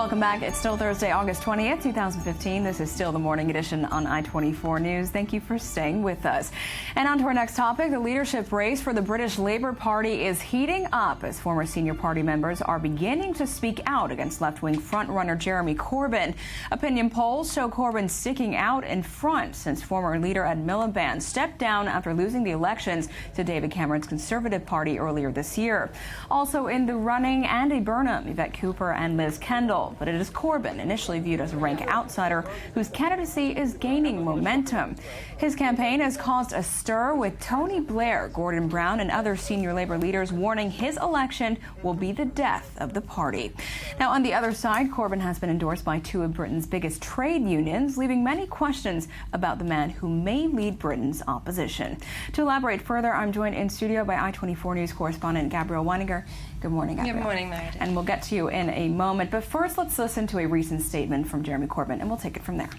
Welcome back. It's still Thursday, August 20th, 2015. This is still the morning edition on i24 News. Thank you for staying with us. And on to our next topic. The leadership race for the British Labour Party is heating up as former senior party members are beginning to speak out against left-wing frontrunner Jeremy Corbyn. Opinion polls show Corbyn sticking out in front since former leader Ed Miliband stepped down after losing the elections to David Cameron's Conservative Party earlier this year. Also in the running, Andy Burnham, Yvette Cooper and Liz Kendall. But it is Corbyn, initially viewed as a rank outsider, whose candidacy is gaining momentum. His campaign has caused a stir with Tony Blair, Gordon Brown and other senior Labour leaders warning his election will be the death of the party. Now, on the other side, Corbyn has been endorsed by two of Britain's biggest trade unions, leaving many questions about the man who may lead Britain's opposition. To elaborate further, I'm joined in studio by i24 News correspondent Gabrielle Weininger. Good morning, Gabrielle. Good morning, Meredith. And we'll get to you in a moment. But first, let's listen to a recent statement from Jeremy Corbyn, and we'll take it from there.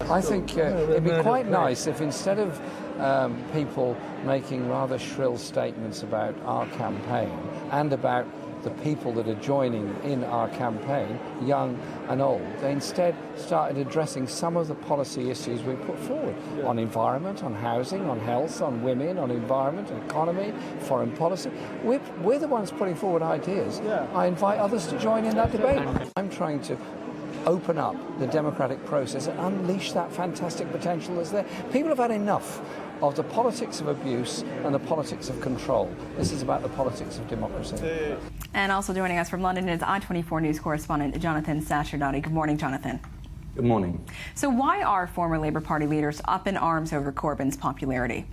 I think it'd be quite nice if instead of people making rather shrill statements about our campaign and about the people that are joining in our campaign, young and old, they instead started addressing some of the policy issues we put forward on environment, on housing, on health, on women, on environment, economy, foreign policy. We're the ones putting forward ideas. I invite others to join in that debate. I'm trying to open up the democratic process and unleash that fantastic potential that's there. People have had enough of the politics of abuse and the politics of control. This is about the politics of democracy. And also joining us from London is i24 News correspondent Jonathan Sacerdoti. Good morning, Jonathan. Good morning. So why are former Labour Party leaders up in arms over Corbyn's popularity?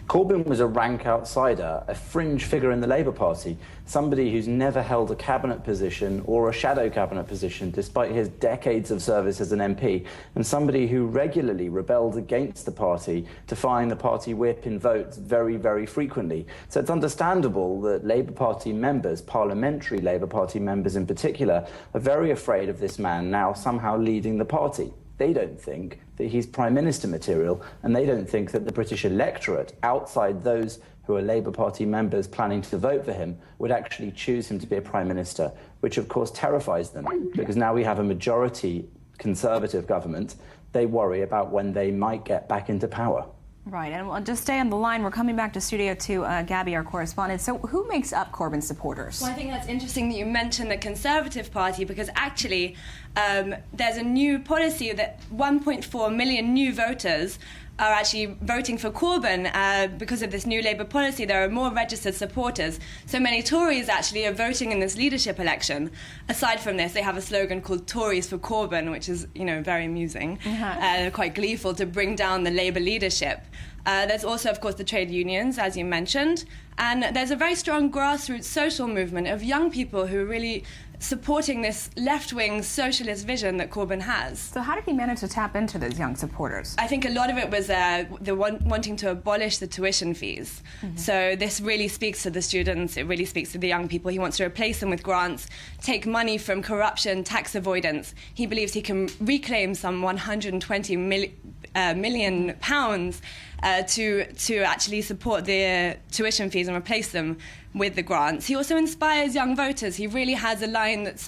Corbyn was a rank outsider, a fringe figure in the Labour Party, somebody who's never held a cabinet position or a shadow cabinet position despite his decades of service as an MP, and somebody who regularly rebelled against the party, defying the party whip in votes very, very frequently. So it's understandable that Labour Party members, parliamentary Labour Party members in particular, are very afraid of this man now somehow leading the party. They don't think that he's Prime Minister material, and they don't think that the British electorate, outside those who are Labour Party members planning to vote for him, would actually choose him to be a Prime Minister, which of course terrifies them, because now we have a majority Conservative government. They worry about when they might get back into power. Right, and we'll just stay on the line. We're coming back to studio to Gabby, our correspondent. So who makes up Corbyn's supporters? Well, I think that's interesting that you mentioned the Conservative Party, because actually there's a new policy that 1.4 million new voters are actually voting for Corbyn because of this new Labour policy. There are more registered supporters. So many Tories actually are voting in this leadership election. Aside from this, they have a slogan called Tories for Corbyn, which is, very amusing, quite gleeful, to bring down the Labour leadership. There's also, of course, the trade unions, as you mentioned. And there's a very strong grassroots social movement of young people who are really supporting this left-wing socialist vision that Corbyn has. So how did he manage to tap into those young supporters? I think a lot of it was wanting to abolish the tuition fees. So this really speaks to the students, it really speaks to the young people. He wants to replace them with grants, take money from corruption, tax avoidance. He believes he can reclaim some 120 million pounds to actually support the tuition fees and replace them with the grants. He also inspires young voters. He really has a line that's,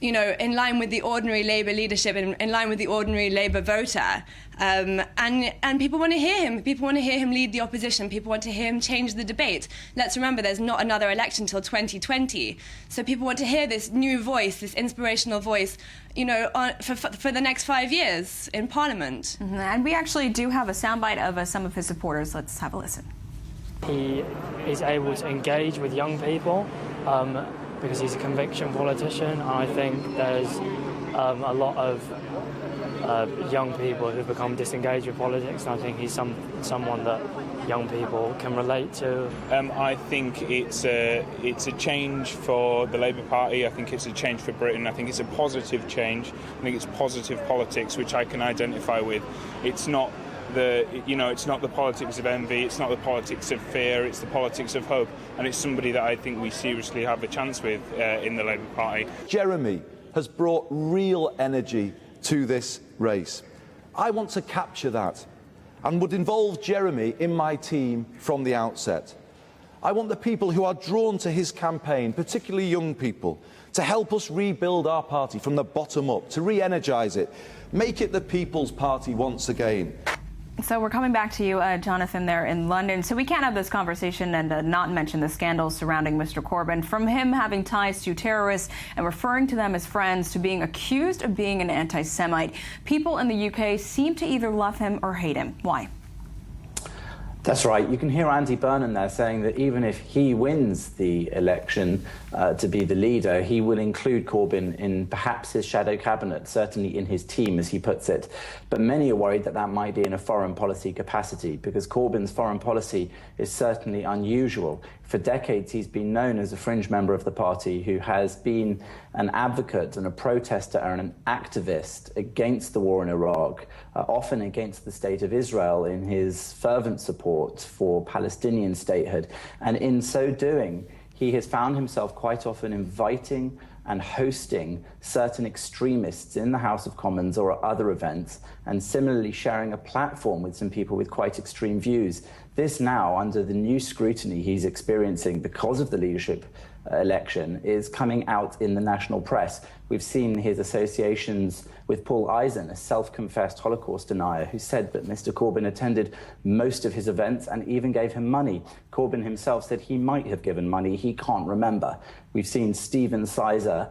in line with the ordinary Labour leadership, in line with the ordinary Labour voter. And people want to hear him. People want to hear him lead the opposition. People want to hear him change the debate. Let's remember, there's not another election till 2020. So people want to hear this new voice, this inspirational voice, for the next 5 years in Parliament. And we actually do have a soundbite of some of his supporters. Let's have a listen. He is able to engage with young people because he's a conviction politician, and I think there's a lot of young people who've become disengaged with politics, and I think he's someone that young people can relate to. I think it's a change for the Labour Party. I think it's a change for Britain. I think it's a positive change. I think it's positive politics, which I can identify with. It's not it's not the politics of envy, it's not the politics of fear, it's the politics of hope, and it's somebody that I think we seriously have a chance with in the Labour Party. Jeremy has brought real energy to this race. I want to capture that and would involve Jeremy in my team from the outset. I want the people who are drawn to his campaign, particularly young people, to help us rebuild our party from the bottom up, to re-energise it, make it the People's Party once again. So we're coming back to you, Jonathan, there in London. So we can't have this conversation and not mention the scandals surrounding Mr. Corbyn, from him having ties to terrorists and referring to them as friends, to being accused of being an anti-Semite. People in the UK seem to either love him or hate him. Why? That's right. You can hear Andy Burnham there saying that even if he wins the election to be the leader, he will include Corbyn in perhaps his shadow cabinet, certainly in his team, as he puts it. But many are worried that that might be in a foreign policy capacity, because Corbyn's foreign policy is certainly unusual. For decades, he's been known as a fringe member of the party who has been an advocate and a protester and an activist against the war in Iraq, often against the state of Israel in his fervent support for Palestinian statehood. And in so doing, he has found himself quite often inviting and hosting certain extremists in the House of Commons or at other events, and similarly sharing a platform with some people with quite extreme views. This now, under the new scrutiny he's experiencing because of the leadership election, is coming out in the national press. We've seen his associations with Paul Eisen, a self-confessed Holocaust denier, who said that Mr. Corbyn attended most of his events and even gave him money. Corbyn himself said he might have given money, he can't remember. We've seen Stephen Sizer,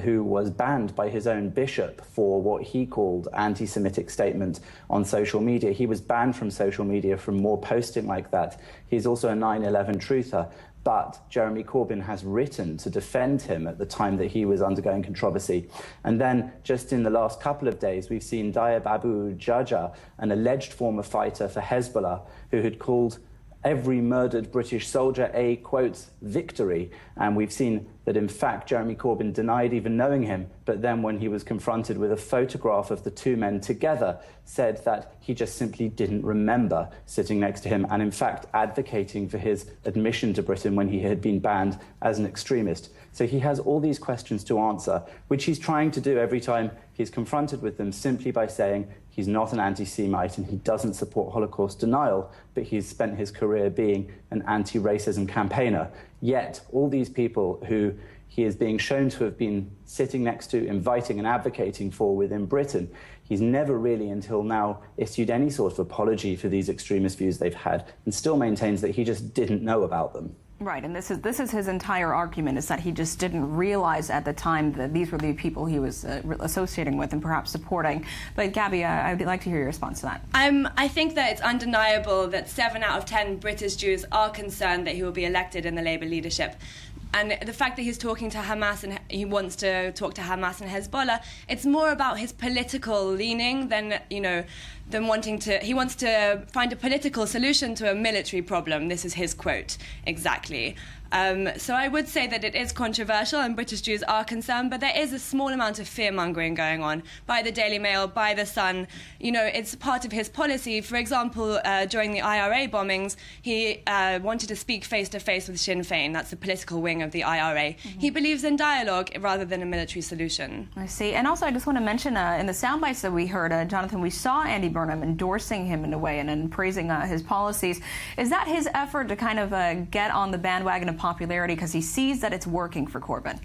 who was banned by his own bishop for what he called anti-Semitic statement on social media. He was banned from social media from more posting like that. He's also a 9/11 truther. But Jeremy Corbyn has written to defend him at the time that he was undergoing controversy. And then just in the last couple of days, we've seen Diab Abu Jaja, an alleged former fighter for Hezbollah, who had called every murdered British soldier a, quote, victory. And we've seen that, in fact, Jeremy Corbyn denied even knowing him, but then when he was confronted with a photograph of the two men together, said that he just simply didn't remember sitting next to him, and in fact advocating for his admission to Britain when he had been banned as an extremist. So he has all these questions to answer, which he's trying to do every time he's confronted with them, simply by saying he's not an anti-Semite and he doesn't support Holocaust denial, but he's spent his career being an anti-racism campaigner. Yet all these people who he is being shown to have been sitting next to, inviting and advocating for within Britain, he's never really until now issued any sort of apology for these extremist views they've had, and still maintains that he just didn't know about them. Right, and this is his entire argument, is that he just didn't realize at the time that these were the people he was associating with and perhaps supporting. But Gabby, I'd like to hear your response to that. I think that it's undeniable that 7 out of 10 British Jews are concerned that he will be elected in the Labour leadership. And the fact that he's talking to Hamas and he wants to talk to Hamas and Hezbollah, it's more about his political leaning than wanting to. He wants to find a political solution to a military problem. This is his quote exactly. So I would say that it is controversial and British Jews are concerned, but there is a small amount of fear-mongering going on by the Daily Mail, by The Sun. It's part of his policy. For example, during the IRA bombings, he wanted to speak face-to-face with Sinn Féin. That's the political wing of the IRA. Mm-hmm. He believes in dialogue rather than a military solution. I see. And also, I just want to mention, in the sound bites that we heard, Jonathan, we saw Andy Burnham endorsing him in a way and praising his policies. Is that his effort to kind of get on the bandwagon of popularity because he sees that it's working for Corbyn?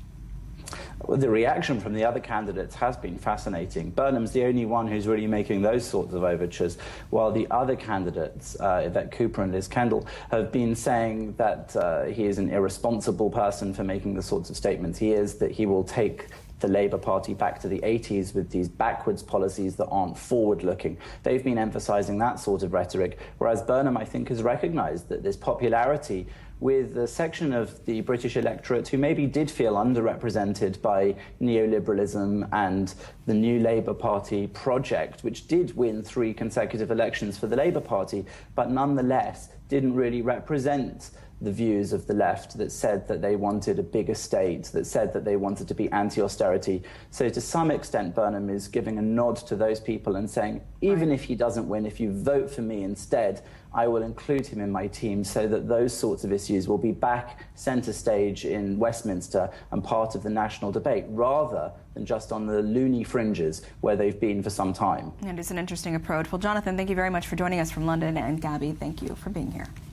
Well, the reaction from the other candidates has been fascinating. Burnham's the only one who's really making those sorts of overtures, while the other candidates, Yvette Cooper and Liz Kendall, have been saying that he is an irresponsible person for making the sorts of statements he is, that he will take the Labour Party back to the 80s with these backwards policies that aren't forward-looking. They've been emphasising that sort of rhetoric, whereas Burnham, I think, has recognised that this popularity with a section of the British electorate who maybe did feel underrepresented by neoliberalism and the new Labour Party project, which did win 3 consecutive elections for the Labour Party, but nonetheless didn't really represent the views of the left that said that they wanted a bigger state, that said that they wanted to be anti-austerity. So to some extent, Burnham is giving a nod to those people and saying, even if he doesn't win, if you vote for me instead, I will include him in my team so that those sorts of issues will be back centre stage in Westminster and part of the national debate, rather than just on the loony fringes where they've been for some time. And it's an interesting approach. Well, Jonathan, thank you very much for joining us from London, and Gabby, thank you for being here.